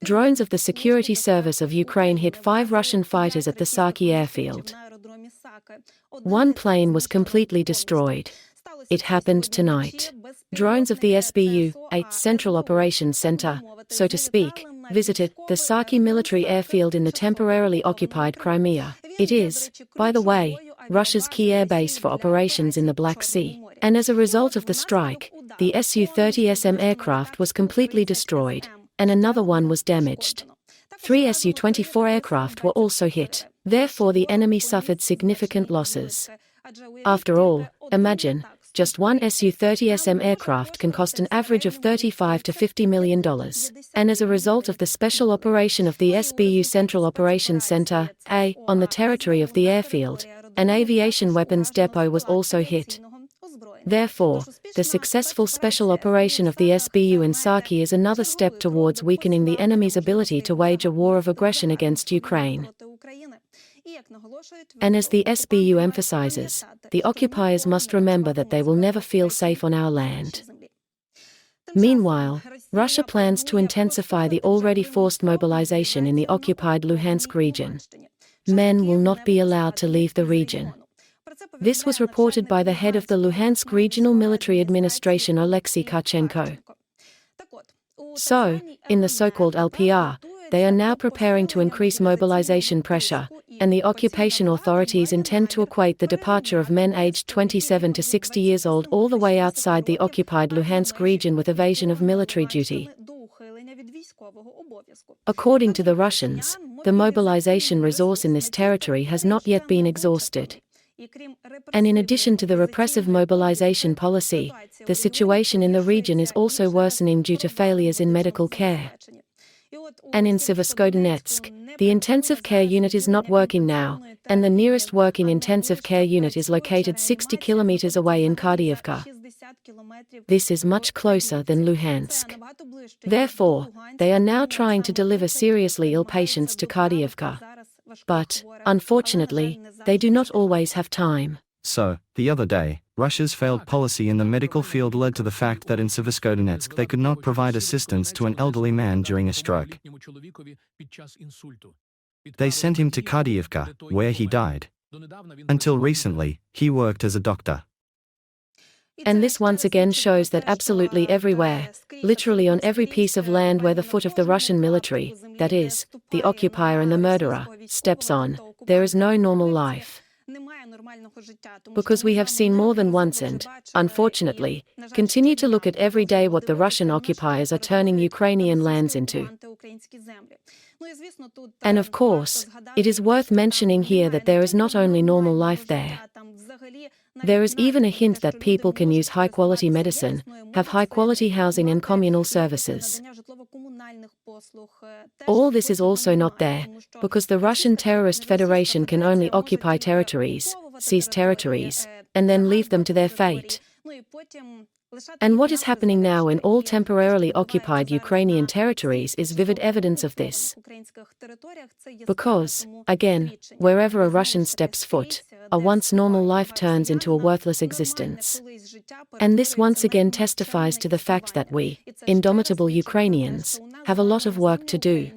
drones of the Security Service of Ukraine hit 5 Russian fighters at the Saki airfield. One plane was completely destroyed. It happened tonight. Drones of the SBU-8 Central Operations Center, so to speak, visited the Saki military airfield in the temporarily occupied Crimea. It is, by the way, Russia's key airbase for operations in the Black Sea. And as a result of the strike, the Su-30SM aircraft was completely destroyed, and another one was damaged. 3 Su-24 aircraft were also hit. Therefore, the enemy suffered significant losses. After all, imagine, just one Su-30SM aircraft can cost an average of $35 to $50 million. And as a result of the special operation of the SBU Central Operations Center, on the territory of the airfield, an aviation weapons depot was also hit. Therefore, the successful special operation of the SBU in Saki is another step towards weakening the enemy's ability to wage a war of aggression against Ukraine. And as the SBU emphasizes, the occupiers must remember that they will never feel safe on our land. Meanwhile, Russia plans to intensify the already forced mobilization in the occupied Luhansk region. Men will not be allowed to leave the region. This was reported by the head of the Luhansk Regional Military Administration Oleksiy Karchenko. So, in the so-called LPR, they are now preparing to increase mobilization pressure, and the occupation authorities intend to equate the departure of men aged 27 to 60 years old all the way outside the occupied Luhansk region with evasion of military duty. According to the Russians, the mobilization resource in this territory has not yet been exhausted. And in addition to the repressive mobilization policy, the situation in the region is also worsening due to failures in medical care. And in Severodonetsk, the intensive care unit is not working now, and the nearest working intensive care unit is located 60 kilometers away in Kardiivka. This is much closer than Luhansk. Therefore, they are now trying to deliver seriously ill patients to Kardiivka. But, unfortunately, they do not always have time. So, the other day, Russia's failed policy in the medical field led to the fact that in Severodonetsk they could not provide assistance to an elderly man during a stroke. They sent him to Kardiivka, where he died. Until recently, he worked as a doctor. And this once again shows that absolutely everywhere, literally on every piece of land where the foot of the Russian military, that is, the occupier and the murderer, steps on, there is no normal life. Because we have seen more than once and, unfortunately, continue to look at every day what the Russian occupiers are turning Ukrainian lands into. And of course, it is worth mentioning here that there is not only normal life there. There is even a hint that people can use high-quality medicine, have high-quality housing and communal services. All this is also not there, because the Russian Terrorist Federation can only occupy territories, seize territories, and then leave them to their fate. And what is happening now in all temporarily occupied Ukrainian territories is vivid evidence of this. Because, again, wherever a Russian steps foot, a once normal life turns into a worthless existence. And this once again testifies to the fact that we, indomitable Ukrainians, have a lot of work to do.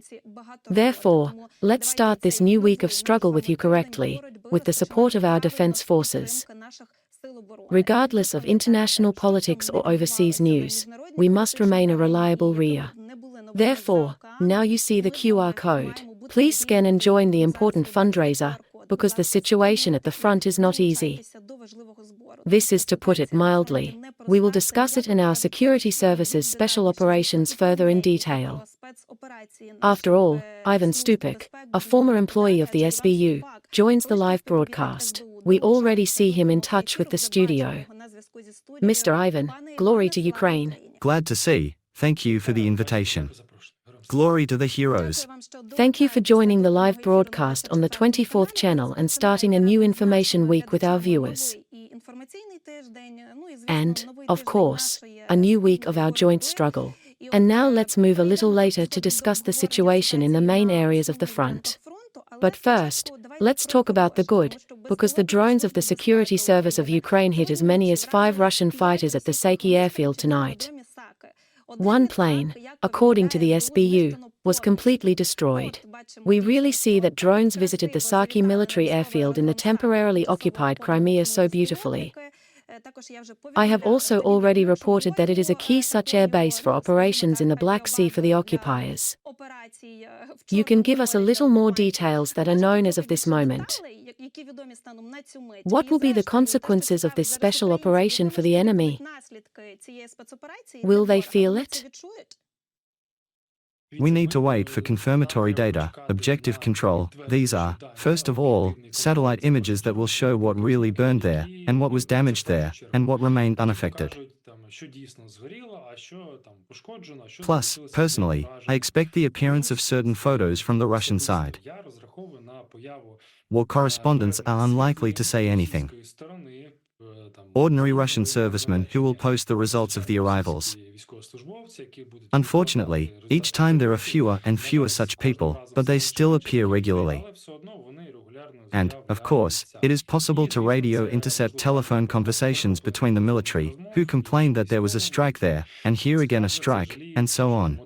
Therefore, let's start this new week of struggle with you correctly, with the support of our defense forces. Regardless of international politics or overseas news, we must remain a reliable RIA. Therefore, now you see the QR code. Please scan and join the important fundraiser, because the situation at the front is not easy. This is to put it mildly. We will discuss it in our security services special operations further in detail. After all, Ivan Stupik, a former employee of the SBU, joins the live broadcast. We already see him in touch with the studio. Mr. Ivan, glory to Ukraine. Glad to see, thank you for the invitation. Glory to the heroes. Thank you for joining the live broadcast on the 24th channel and starting a new information week with our viewers. And, of course, a new week of our joint struggle. And now let's move a little later to discuss the situation in the main areas of the front. But first, let's talk about the good, because the drones of the Security Service of Ukraine hit as many as 5 Russian fighters at the Saky airfield tonight. One plane, according to the SBU, was completely destroyed. We really see that drones visited the Saki military airfield in the temporarily occupied Crimea so beautifully. I have also already reported that it is a key such air base for operations in the Black Sea for the occupiers. You can give us a little more details that are known as of this moment. What will be the consequences of this special operation for the enemy? Will they feel it? We need to wait for confirmatory data, objective control. These are, first of all, satellite images that will show what really burned there, and what was damaged there, and what remained unaffected. Plus, personally, I expect the appearance of certain photos from the Russian side. War correspondents are unlikely to say anything. Ordinary Russian servicemen who will post the results of the arrivals. Unfortunately, each time there are fewer and fewer such people, but they still appear regularly. And, of course, it is possible to radio intercept telephone conversations between the military, who complained that there was a strike there, and here again a strike, and so on.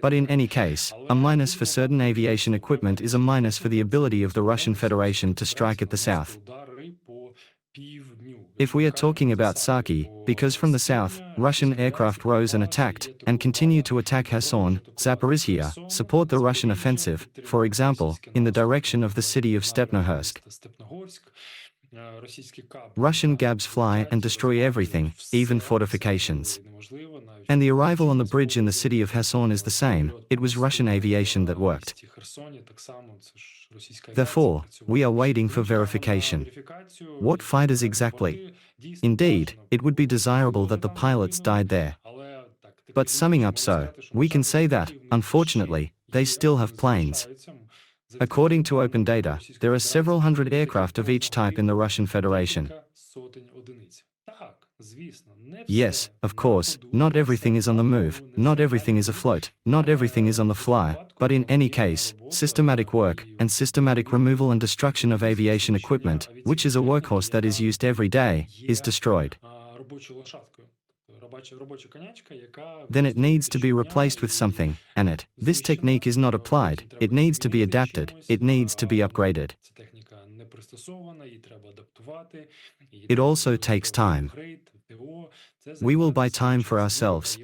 But in any case, a minus for certain aviation equipment is a minus for the ability of the Russian Federation to strike at the south. If we are talking about Saki, because from the south, Russian aircraft rose and attacked, and continue to attack Kherson, Zaporizhia, support the Russian offensive, for example, in the direction of the city of Stepnohursk. Russian Gabs fly and destroy everything, even fortifications. And the arrival on the bridge in the city of Kherson is the same, it was Russian aviation that worked. Therefore, we are waiting for verification. What fighters exactly? Indeed, it would be desirable that the pilots died there. But summing up we can say that, unfortunately, they still have planes. According to open data, there are several hundred aircraft of each type in the Russian Federation. Yes, of course, not everything is on the move, not everything is afloat, not everything is on the fly, but in any case, systematic work, and systematic removal and destruction of aviation equipment, which is a workhorse that is used every day, is destroyed. Then it needs to be replaced with something, and this technique is not applied, it needs to be adapted, it needs to be upgraded. It also takes time. We will buy time for ourselves.